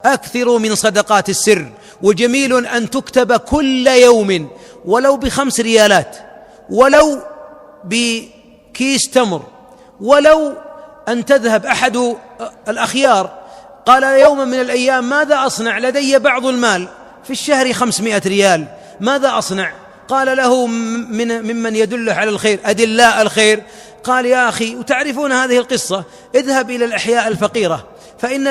أكثروا من صدقات السر، وجميل أن تكتب كل يوم ولو ب5 ريالات، ولو بكيس تمر، ولو أن تذهب. أحد الأخيار قال يوما من الأيام: ماذا أصنع؟ لدي بعض المال في الشهر 500 ريال، ماذا أصنع؟ قال له ممن يدله على الخير أدلاء الخير، قال: يا أخي، وتعرفون هذه القصة، اذهب إلى الأحياء الفقيرة، فإن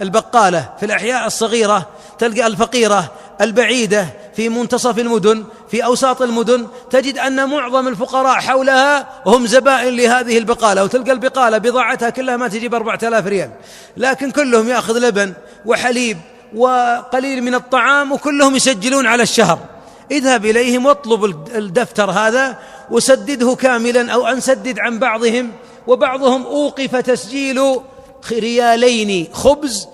البقالة في الأحياء الصغيرة تلقى الفقيرة البعيدة في منتصف المدن، في أوساط المدن، تجد أن معظم الفقراء حولها هم زبائن لهذه البقالة، وتلقى البقالة بضاعتها كلها ما تجيب 4000 ريال، لكن كلهم يأخذ لبن وحليب وقليل من الطعام، وكلهم يسجلون على الشهر. اذهب إليهم واطلب الدفتر هذا وسدده كاملا، أو أن سدد عن بعضهم، وبعضهم أوقف تسجيل 2 ريالين خبز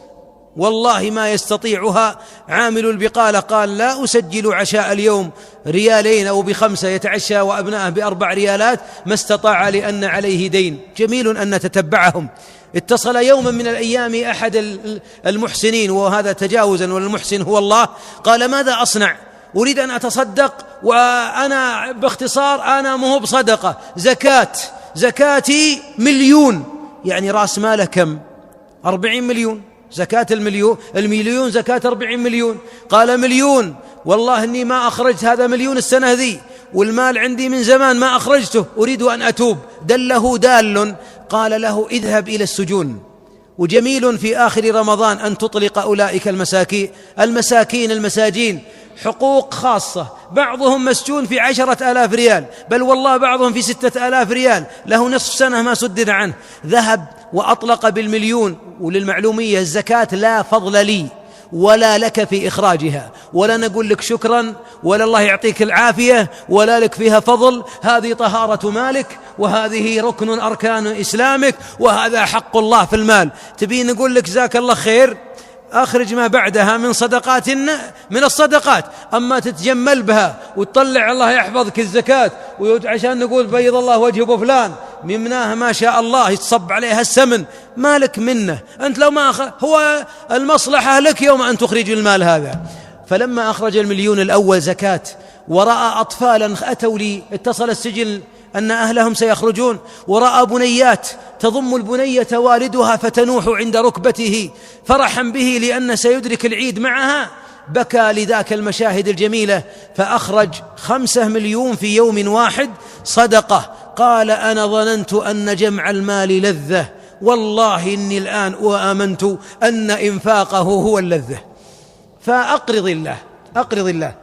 والله ما يستطيعها. عامل البقالة قال: لا أسجل عشاء اليوم 2 ريالين أو ب5 يتعشى وأبنائه ب4 ريالات، ما استطاع لأن عليه دين. جميل أن نتتبعهم. اتصل يوما من الأيام أحد المحسنين، وهذا تجاوزا والمحسن هو الله، قال: ماذا أصنع؟ أريد أن أتصدق، وأنا باختصار أنا مهب صدقة، زكاتي 1,000,000، يعني رأس ماله كم؟ 40 مليون، زكاة المليون زكاة 40 مليون. قال: 1,000,000، والله إني ما أخرجت هذا 1,000,000 السنة ذي، والمال عندي من زمان ما أخرجته، أريد أن أتوب. دله دال، قال له: اذهب إلى السجون. وجميل في آخر رمضان أن تطلق أولئك المساجين حقوق خاصة، بعضهم مسجون في 10,000 ريال، بل والله بعضهم في 6,000 ريال، له نصف سنة ما سدد عنه. ذهب وأطلق ب1,000,000. وللمعلومية الزكاة لا فضل لي ولا لك في إخراجها، ولا نقول لك شكرا، ولا الله يعطيك العافية، ولا لك فيها فضل. هذه طهارة مالك، وهذه ركن أركان إسلامك، وهذا حق الله في المال. تبين نقول لك جزاك الله خير، أخرج ما بعدها من الصدقات، أما تتجمل بها وتطلع الله يحفظك الزكاة عشان نقول بيض الله وجه أبو فلان ممناها ما شاء الله يتصب عليها السمن، مالك منه أنت. لو ما هو المصلحة لك يوم أن تخرج المال هذا. فلما أخرج 1,000,000 الأول زكاة، ورأى أطفالا أتوا لي، اتصل السجن أن أهلهم سيخرجون، ورأى بنيات تضم البنية والدها فتنوح عند ركبته فرحا به لأن سيدرك العيد معها، بكى لذاك المشاهد الجميلة، فأخرج 5 مليون في يوم واحد صدقة. قال: أنا ظننت أن جمع المال لذة، والله إني الآن وآمنت أن إنفاقه هو اللذة. فأقرض الله